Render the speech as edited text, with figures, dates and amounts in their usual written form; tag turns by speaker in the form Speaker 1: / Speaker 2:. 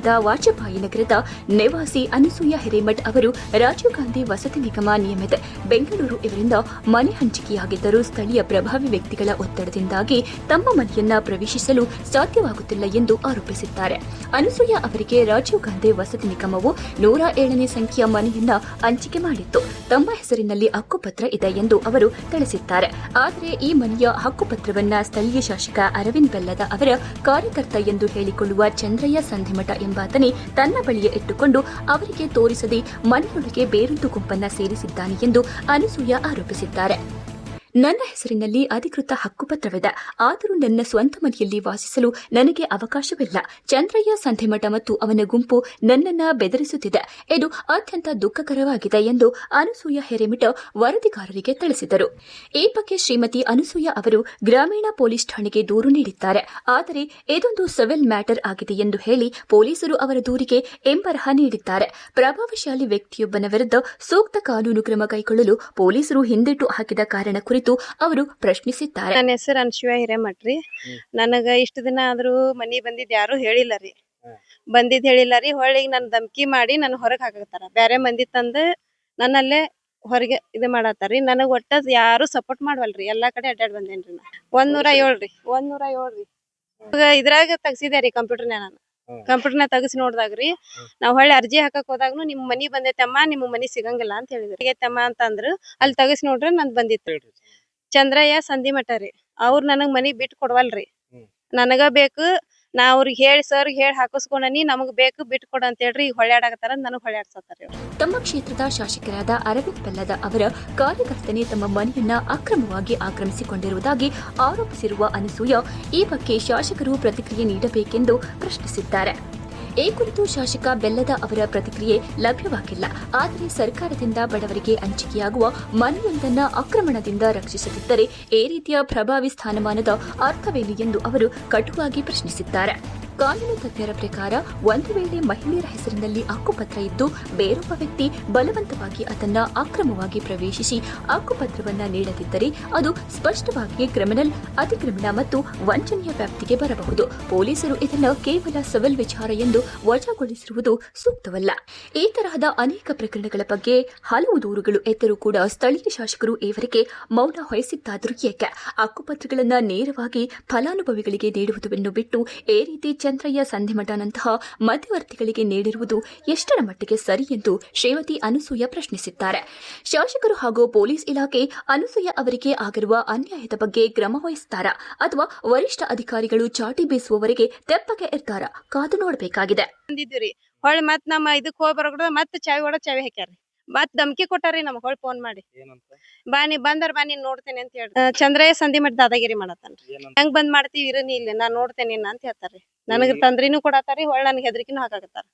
Speaker 1: ಕ್ಷೇತ್ರದ ವಾಜಪೇಯಿ ನಗರದ ನಿವಾಸಿ ಅನಸೂಯ ಹಿರೇಮಠ್ ಅವರು ರಾಜೀವ್ ಗಾಂಧಿ ವಸತಿ ನಿಗಮ ನಿಯಮಿತ ಬೆಂಗಳೂರು ಇವರಿಂದ ಮನೆ ಹಂಚಿಕೆಯಾಗಿದ್ದರೂ ಸ್ಥಳೀಯ ಪ್ರಭಾವಿ ವ್ಯಕ್ತಿಗಳ ಒತ್ತಡದಿಂದಾಗಿ ತಮ್ಮ ಮನೆಯನ್ನ ಪ್ರವೇಶಿಸಲು ಸಾಧ್ಯವಾಗುತ್ತಿಲ್ಲ ಎಂದು ಆರೋಪಿಸಿದ್ದಾರೆ. ಅನಸೂಯ ಅವರಿಗೆ ರಾಜೀವ್ ಗಾಂಧಿ ವಸತಿ ನಿಗಮವು 107ನೇ ಸಂಖ್ಯೆಯ ಮನೆಯನ್ನ ಹಂಚಿಕೆ ಮಾಡಿತ್ತು. ತಮ್ಮ ಹೆಸರಿನಲ್ಲಿ ಹಕ್ಕುಪತ್ರ ಇದೆ ಎಂದು ಅವರು ತಿಳಿಸಿದ್ದಾರೆ. ಆದರೆ ಈ ಮನೆಯ ಹಕ್ಕುಪತ್ರವನ್ನ ಸ್ಥಳೀಯ ಶಾಸಕ ಅರವಿಂದ್ ಬೆಲ್ಲದ ಅವರ ಕಾರ್ಯಕರ್ತ ಎಂದು ಹೇಳಿಕೊಳ್ಳುವ ಚಂದ್ರಯ್ಯ ಸಂಧಿಮಠ ಎಂಬಾತನೇ ತನ್ನ ಬಳಿಯೇ ಇಟ್ಟುಕೊಂಡು ಅವರಿಗೆ ತೋರಿಸದೆ ಮನೆಯೊಳಗೆ ಬೇರೊಂದು ಗುಂಪನ್ನ ಸೇರಿಸಿದ್ದಾನೆ ಎಂದು ಅನಸೂಯ ಆರೋಪಿಸಿದ್ದಾರೆ. ನನ್ನ ಹೆಸರಿನಲ್ಲಿ ಅಧಿಕೃತ ಹಕ್ಕುಪತ್ರವಿದೆ, ಆದರೂ ನನ್ನ ಸ್ವಂತ ಮನೆಯಲ್ಲಿ ವಾಸಿಸಲು ನನಗೆ ಅವಕಾಶವಿಲ್ಲ. ಚಂದ್ರಯ್ಯ ಸಂಧಿಮಠ ಮತ್ತು ಅವನ ಗುಂಪು ನನ್ನನ್ನ ಬೆದರಿಸುತ್ತಿದೆ. ಇದು ಅತ್ಯಂತ ದುಃಖಕರವಾಗಿದೆ ಎಂದು ಅನಸೂಯ ಹಿರೇಮಠ ವರದಿಗಾರರಿಗೆ ತಿಳಿಸಿದರು. ಈ ಬಗ್ಗೆ ಶ್ರೀಮತಿ ಅನಸೂಯ ಅವರು ಗ್ರಾಮೀಣ ಪೊಲೀಸ್ ಠಾಣೆಗೆ ದೂರು ನೀಡಿದ್ದಾರೆ. ಆದರೆ ಇದೊಂದು ಸಿವಿಲ್ ಮ್ಯಾಟರ್ ಆಗಿದೆ ಎಂದು ಹೇಳಿ ಪೊಲೀಸರು ಅವರ ದೂರಿಗೆ ಎಂಬರಹ ನೀಡಿದ್ದಾರೆ. ಪ್ರಭಾವಶಾಲಿ ವ್ಯಕ್ತಿಯೊಬ್ಬನ ವಿರುದ್ಧ ಸೂಕ್ತ ಕಾನೂನು ಕ್ರಮ ಕೈಗೊಳ್ಳಲು ಪೊಲೀಸರು ಹಿಂದೇಟು ಹಾಕಿದ ಕಾರಣ ಕುರಿತು ಅವರು ಪ್ರಶ್ನಿಸಿದ್ದಾರೆ.
Speaker 2: ನನ್ನ ಹೆಸರು ಅನಸೂಯ ಹಿರೇಮಠ್ ರೀ. ನನಗ ಇಷ್ಟ ದಿನ ಆದ್ರೂ ಮನಿ ಬಂದಿದ್ ಯಾರು ಹೇಳಿಲ್ಲ ರೀ. ಹೊಳ್ಳಿ ನನ್ ಧಮ್ಕಿ ಮಾಡಿ ನನ್ ಹೊರಗ್ ಹಾಕತಾರ. ಬ್ಯಾರೆ ಮಂದಿ ತಂದು ನನ್ನಲ್ಲೇ ಹೊರಗೆ ಇದು ಮಾಡತ್ತಾರ್ರಿ. ನನಗ್ ಒಟ್ಟ ಯಾರು ಸಪೋರ್ಟ್ ಮಾಡವಲ್ರಿ. ಎಲ್ಲಾ ಕಡೆ ಅಡ್ಡಾಡ್ ಬಂದೇನ್ರಿ. 107 ಇದ್ರಾಗ ತಗ್ಸಿದ್ಯಾರಿ ಕಂಪ್ಯೂಟರ್ನ. ಕಂಪ್ಯೂಟರ್ನ ತಗಸಿ ನೋಡ್ದಾಗ್ರಿ ನಾವ್ ಹೊಳ್ಳಿ ಅರ್ಜಿ ಹಾಕಕ್ ಹೋದಾಗ್ನು ನಿಮ್ ಮನಿ ಬಂದೈತಮ್ಮ, ನಿಮ್ ಮನಿ ಸಿಗಂಗಿಲ್ಲ ಅಂತ ಹೇಳಿದ್ರಿ. ಅಂತ ಅಂದ್ರು. ಅಲ್ಲಿ ತಗಸಿ ನೋಡ್ರಿ ನಂದ್ ಬಂದಿತ್ತು. ಚಂದ್ರಯ್ಯ ಸಂಧಿಮಠ ರೀ. ಅವ್ರ ನನಗ್ ಮನಿ ಬಿಟ್ಟು ಕೊಡವಲ್ರಿ. ನನಗ ಬೇಕು, ನಾ ಅವ್ರಿಗೆ ಹೇಳಿ ಸರ್ ಹೇಳಿ ಹಾಕಿಸ್ಕೊಂಡನಿ, ನಮಗ್ ಬೇಕು ಬಿಟ್ಟು ಕೊಡ ಅಂತ ಹೇಳ್ರಿ. ಈಗ ಹೊಳ್ಯಾಡಕತ್ತಾರ, ನನಗ್ ಹೊಳ್ಯಾಡ್ಸತ್ತಾರ.
Speaker 1: ತಮ್ಮ ಕ್ಷೇತ್ರದ ಶಾಸಕರಾದ ಅರವಿಂದ್ ಬೆಲ್ಲದ ಅವರ ಕಾರ್ಯಕರ್ತನೇ ತಮ್ಮ ಮನೆಯನ್ನ ಅಕ್ರಮವಾಗಿ ಆಕ್ರಮಿಸಿಕೊಂಡಿರುವುದಾಗಿ ಆರೋಪಿಸಿರುವ ಅನಸೂಯ ಈ ಬಗ್ಗೆ ಶಾಸಕರು ಪ್ರತಿಕ್ರಿಯೆ ನೀಡಬೇಕೆಂದು ಪ್ರಶ್ನಿಸಿದ್ದಾರೆ. ಈ ಕುರಿತು ಶಾಸಕ ಬೆಲ್ಲದ ಅವರ ಪ್ರತಿಕ್ರಿಯೆ ಲಭ್ಯವಾಗಿಲ್ಲ. ಆದರೆ ಸರ್ಕಾರದಿಂದ ಬಡವರಿಗೆ ಹಂಚಿಕೆಯಾಗುವ ಮನೆಯೊಂದನ್ನು ಆಕ್ರಮಣದಿಂದ ರಕ್ಷಿಸುತ್ತಿದ್ದರೆ ಈ ರೀತಿಯ ಪ್ರಭಾವಿ ಸ್ಥಾನಮಾನದ ಅರ್ಥವೇನು ಎಂದು ಅವರು ಕಟುವಾಗಿ ಪ್ರಶ್ನಿಸಿದ್ದಾರೆ. ಕಾನೂನು ತಜ್ಞರ ಪ್ರಕಾರ ಒಂದು ವೇಳೆ ಮಹಿಳೆಯರ ಹೆಸರಿನಲ್ಲಿ ಹಕ್ಕುಪತ್ರ ಇದ್ದು ಬೇರೊಬ್ಬ ವ್ಯಕ್ತಿ ಬಲವಂತವಾಗಿ ಅದನ್ನ ಅಕ್ರಮವಾಗಿ ಪ್ರವೇಶಿಸಿ ಹಕ್ಕುಪತ್ರವನ್ನ ನೀಡದಿದ್ದರೆ ಅದು ಸ್ಪಷ್ಟವಾಗಿ ಕ್ರಿಮಿನಲ್, ಅತಿಕ್ರಮಣ ಮತ್ತು ವಂಚನೆಯ ವ್ಯಾಪ್ತಿಗೆ ಬರಬಹುದು. ಪೊಲೀಸರು ಇದನ್ನು ಕೇವಲ ಸಿವಿಲ್ ವಿಚಾರ ಎಂದು ವಜಾಗೊಳಿಸಿರುವುದು ಸೂಕ್ತವಲ್ಲ. ಈ ತರಹದ ಅನೇಕ ಪ್ರಕರಣಗಳ ಬಗ್ಗೆ ಹಲವು ದೂರುಗಳು ಎದ್ದರೂ ಕೂಡ ಸ್ಥಳೀಯ ಶಾಸಕರು ಈವರೆಗೆ ಮೌನ ವಹಿಸಿದ್ದಾದರೂ ಏಕೆ? ಹಕ್ಕುಪತ್ರಗಳನ್ನು ನೇರವಾಗಿ ಫಲಾನುಭವಿಗಳಿಗೆ ನೀಡುವುದನ್ನು ಬಿಟ್ಟು ಈ ರೀತಿ ಚಂದ್ರಯ್ಯ ಸಂಧಿಮಠನಂತಹ ಮಧ್ಯವರ್ತಿಗಳಿಗೆ ನೀಡಿರುವುದು ಎಷ್ಟರ ಮಟ್ಟಿಗೆ ಸರಿ ಎಂದು ಶ್ರೀಮತಿ ಅನಸೂಯ ಪ್ರಶ್ನಿಸಿದ್ದಾರೆ. ಶಾಸಕರು ಹಾಗೂ ಪೊಲೀಸ್ ಇಲಾಖೆ ಅನಸೂಯ ಅವರಿಗೆ ಆಗಿರುವ ಅನ್ಯಾಯದ ಬಗ್ಗೆ ಕ್ರಮ ವಹಿಸುತ್ತಾರಾ ಅಥವಾ ವರಿಷ್ಠ ಅಧಿಕಾರಿಗಳು ಚಾಟಿ ಬೀಸುವವರೆಗೆ ತೆಪ್ಪಗೆ ಇರ್ತಾರಾ? ಕಾದು ನೋಡಬೇಕಾಗಿದೆ.
Speaker 2: ಹೊಳ್ಳಿ ಮತ್ ನಮ್ಮ ಇದಕ್ ಹೋಗಿ ಬರೋದು ಮತ್ತೆ ಚಾವಿ ಹಾಕ್ಯಾರ. ಮತ್ ಧಮ್ಕಿ ಕೊಟ್ಟಾರಿ ನಮ್ಗ್ ಹೊಳ್ ಫೋನ್ ಮಾಡಿ, ಬಾನಿ ಬಂದರ್ ಬಾನಿ ನೋಡ್ತೇನೆ ಅಂತ ಹೇಳಿ. ಚಂದ್ರಯ್ಯ ಸಂಧಿಮಠ ದಾದಾಗಿರಿ ಮಾಡತ್ತಾನ್ರಿ. ಹೆಂಗ್ ಬಂದ್ ಮಾಡ್ತೀವಿ ಇರನಿ ಇಲ್ಲಿ, ನಾನ್ ನೋಡ್ತೇನೆ ಅಂತ ಹೇಳ್ತಾರ್ರಿ. ನನಗ್ ತಂದ್ರಿನೂ ಕೊಡತಾರಿ, ಹೊಳ್ ನನ್ಗೆ ಹೆದರಿಕಿನೂ ಹಾಕಾಕತ್ತಾರ.